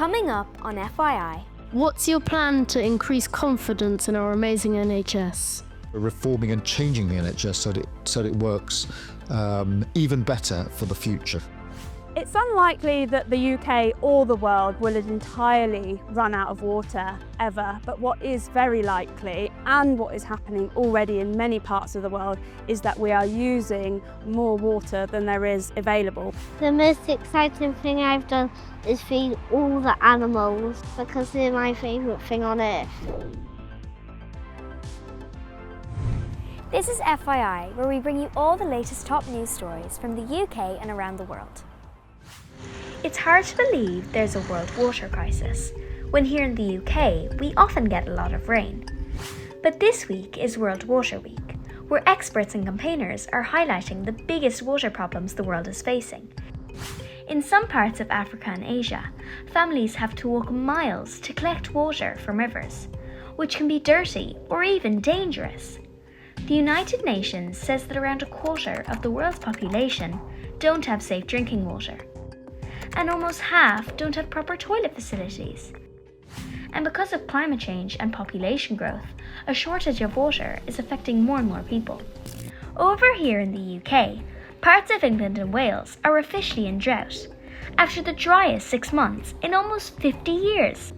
Coming up on FYI. What's your plan to increase confidence in our amazing NHS? We're reforming and changing the NHS so that it works even better for the future. It's unlikely that the UK or the world will entirely run out of water ever, but what is very likely, and what is happening already in many parts of the world, is that we are using more water than there is available. The most exciting thing I've done is feed all the animals because they're my favourite thing on earth. This is FYI, where we bring you all the latest top news stories from the UK and around the world. It's hard to believe there's a world water crisis, when here in the UK we often get a lot of rain. But this week is World Water Week, where experts and campaigners are highlighting the biggest water problems the world is facing. In some parts of Africa and Asia, families have to walk miles to collect water from rivers, which can be dirty or even dangerous. The United Nations says that around a quarter of the world's population don't have safe drinking water, and almost half don't have proper toilet facilities. And because of climate change and population growth, a shortage of water is affecting more and more people. Over here in the UK, parts of England and Wales are officially in drought, after the driest 6 months in almost 50 years.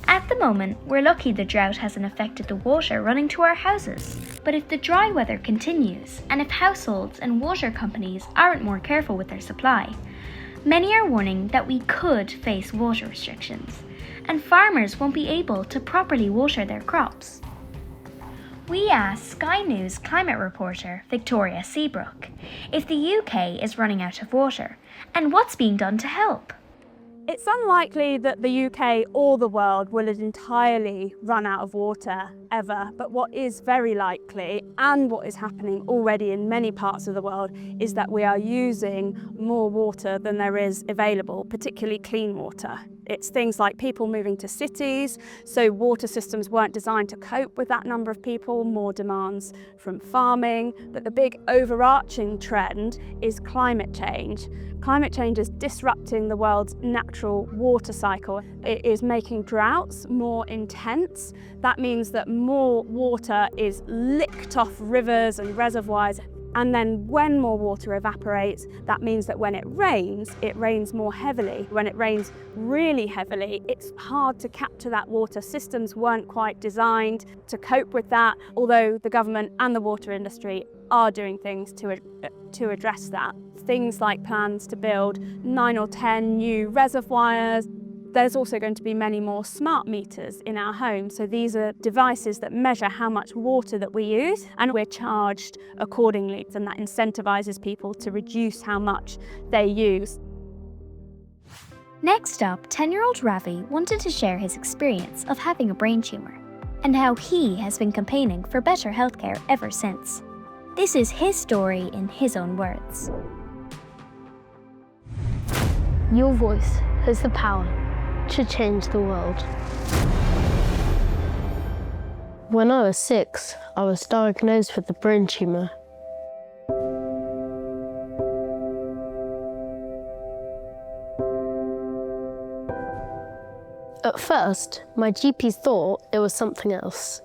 At the moment, we're lucky the drought hasn't affected the water running to our houses. But if the dry weather continues, and if households and water companies aren't more careful with their supply, many are warning that we could face water restrictions, and farmers won't be able to properly water their crops. We asked Sky News climate reporter Victoria Seabrook if the UK is running out of water and what's being done to help. It's unlikely that the UK or the world will entirely run out of water ever, but what is very likely, and what is happening already in many parts of the world, is that we are using more water than there is available, particularly clean water. It's things like people moving to cities, so water systems weren't designed to cope with that number of people, more demands from farming, but the big overarching trend is climate change. Climate change is disrupting the world's natural water cycle. It is making droughts more intense. That means that more water is licked off rivers and reservoirs. And then when more water evaporates, that means that when it rains more heavily. When it rains really heavily, it's hard to capture that water. Systems weren't quite designed to cope with that, although the government and the water industry are doing things to address that. Things like plans to build 9 or 10 new reservoirs. There's also going to be many more smart meters in our homes. So these are devices that measure how much water that we use, and we're charged accordingly, and that incentivizes people to reduce how much they use. Next up, 10-year-old Ravi wanted to share his experience of having a brain tumour and how he has been campaigning for better healthcare ever since. This is his story in his own words. Your voice has the power to change the world. When I was 6, I was diagnosed with a brain tumour. At first, my GP thought it was something else.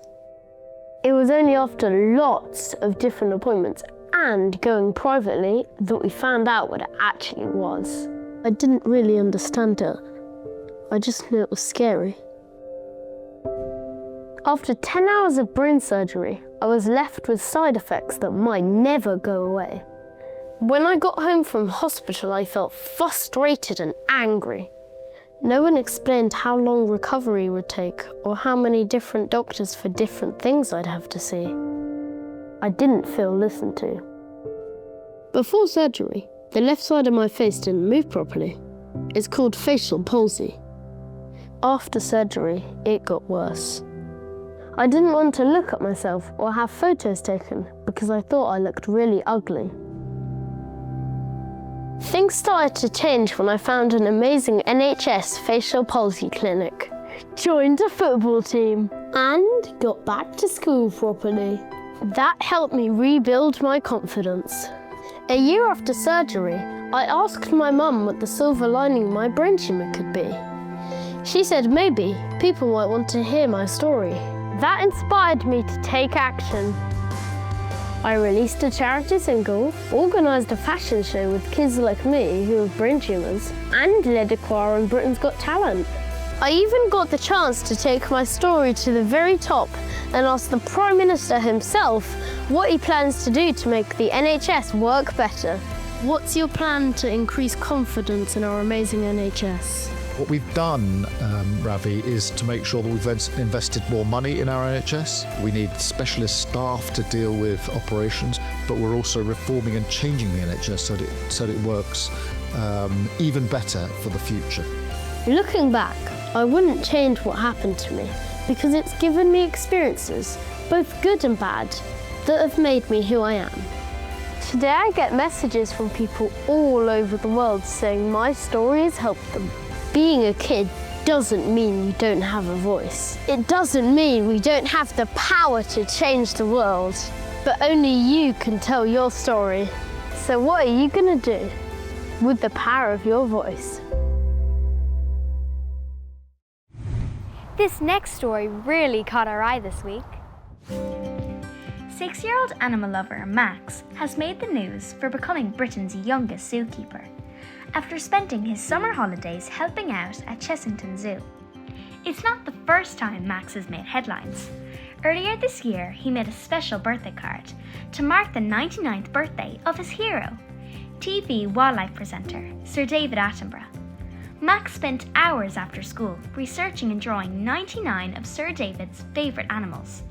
It was only after lots of different appointments and going privately that we found out what it actually was. I didn't really understand it. I just knew it was scary. After 10 hours of brain surgery, I was left with side effects that might never go away. When I got home from hospital, I felt frustrated and angry. No one explained how long recovery would take or how many different doctors for different things I'd have to see. I didn't feel listened to. Before surgery, the left side of my face didn't move properly. It's called facial palsy. After surgery, it got worse. I didn't want to look at myself or have photos taken because I thought I looked really ugly. Things started to change when I found an amazing NHS facial palsy clinic, joined a football team, and got back to school properly. That helped me rebuild my confidence. A year after surgery, I asked my mum what the silver lining of my brain tumour could be. She said maybe people might want to hear my story. That inspired me to take action. I released a charity single, organised a fashion show with kids like me who have brain tumours, and led a choir on Britain's Got Talent. I even got the chance to take my story to the very top and ask the Prime Minister himself what he plans to do to make the NHS work better. What's your plan to increase confidence in our amazing NHS? What we've done, Ravi, is to make sure that we've invested more money in our NHS. We need specialist staff to deal with operations, but we're also reforming and changing the NHS so that it works even better for the future. Looking back, I wouldn't change what happened to me because it's given me experiences, both good and bad, that have made me who I am. Today I get messages from people all over the world saying my story has helped them. Being a kid doesn't mean you don't have a voice. It doesn't mean we don't have the power to change the world, but only you can tell your story. So what are you gonna do with the power of your voice? This next story really caught our eye this week. 6-year-old animal lover Max has made the news for becoming Britain's youngest zookeeper, after spending his summer holidays helping out at Chessington Zoo. It's not the first time Max has made headlines. Earlier this year, he made a special birthday card to mark the 99th birthday of his hero, TV wildlife presenter Sir David Attenborough. Max spent hours after school researching and drawing 99 of Sir David's favourite animals.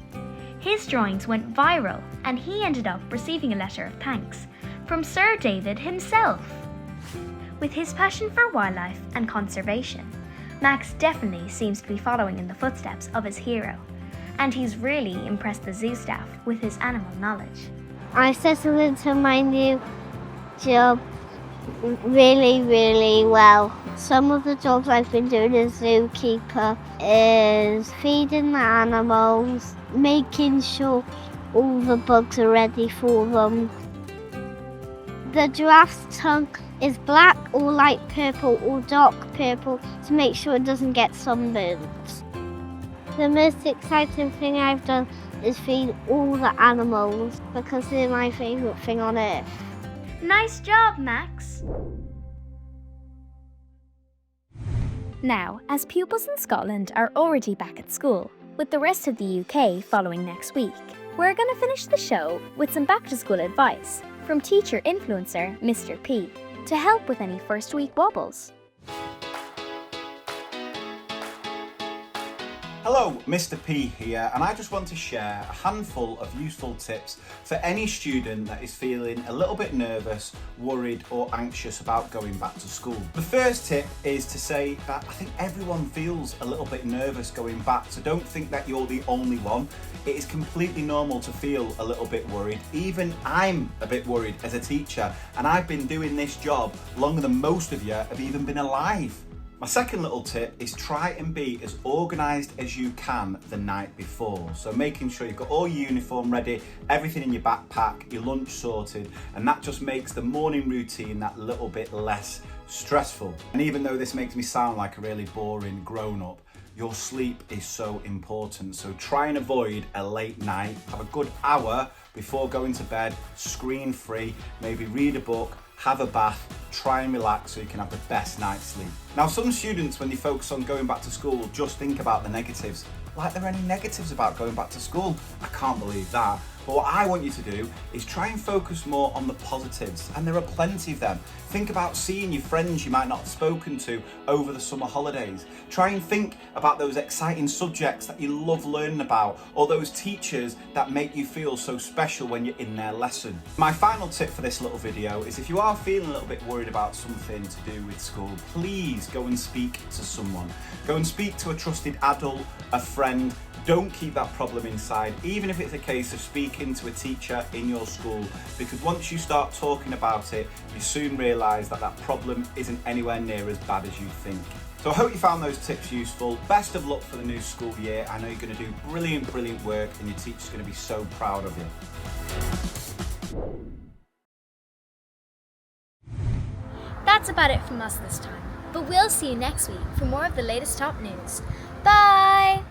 His drawings went viral and he ended up receiving a letter of thanks from Sir David himself. With his passion for wildlife and conservation, Max definitely seems to be following in the footsteps of his hero, and he's really impressed the zoo staff with his animal knowledge. I settled into my new job really well. Some of the jobs I've been doing as zookeeper is feeding the animals, making sure all the bugs are ready for them. The giraffe's tongue is black or light purple or dark purple to make sure it doesn't get sunburned. The most exciting thing I've done is feed all the animals because they're my favourite thing on earth. Nice job, Max! Now, as pupils in Scotland are already back at school, with the rest of the UK following next week, we're going to finish the show with some back-to-school advice from teacher influencer Mr. P to help with any first week wobbles. Hello, Mr. P here, and I just want to share a handful of useful tips for any student that is feeling a little bit nervous, worried or anxious about going back to school. The first tip is to say that I think everyone feels a little bit nervous going back, so don't think that you're the only one. It is completely normal to feel a little bit worried. Even I'm a bit worried as a teacher, and I've been doing this job longer than most of you have even been alive. My second little tip is try and be as organised as you can the night before. So making sure you've got all your uniform ready, everything in your backpack, your lunch sorted, and that just makes the morning routine that little bit less stressful. And even though this makes me sound like a really boring grown-up, your sleep is so important. So try and avoid a late night. Have a good hour before going to bed, screen free, maybe read a book, have a bath, try and relax so you can have the best night's sleep. Now, some students, when they focus on going back to school, just think about the negatives. Like there are any negatives about going back to school? I can't believe that. But what I want you to do is try and focus more on the positives, and there are plenty of them. Think about seeing your friends you might not have spoken to over the summer holidays. Try and think about those exciting subjects that you love learning about, or those teachers that make you feel so special when you're in their lesson. My final tip for this little video is if you are feeling a little bit worried about something to do with school, please go and speak to someone. Go and speak to a trusted adult, a friend. Don't keep that problem inside, even if it's a case of speaking to a teacher in your school, because once you start talking about it, you soon realise that that problem isn't anywhere near as bad as you think. So I hope you found those tips useful. Best of luck for the new school year. I know you're going to do brilliant work, and your teacher's going to be so proud of you. That's about it from us this time. But we'll see you next week for more of the latest top news. Bye!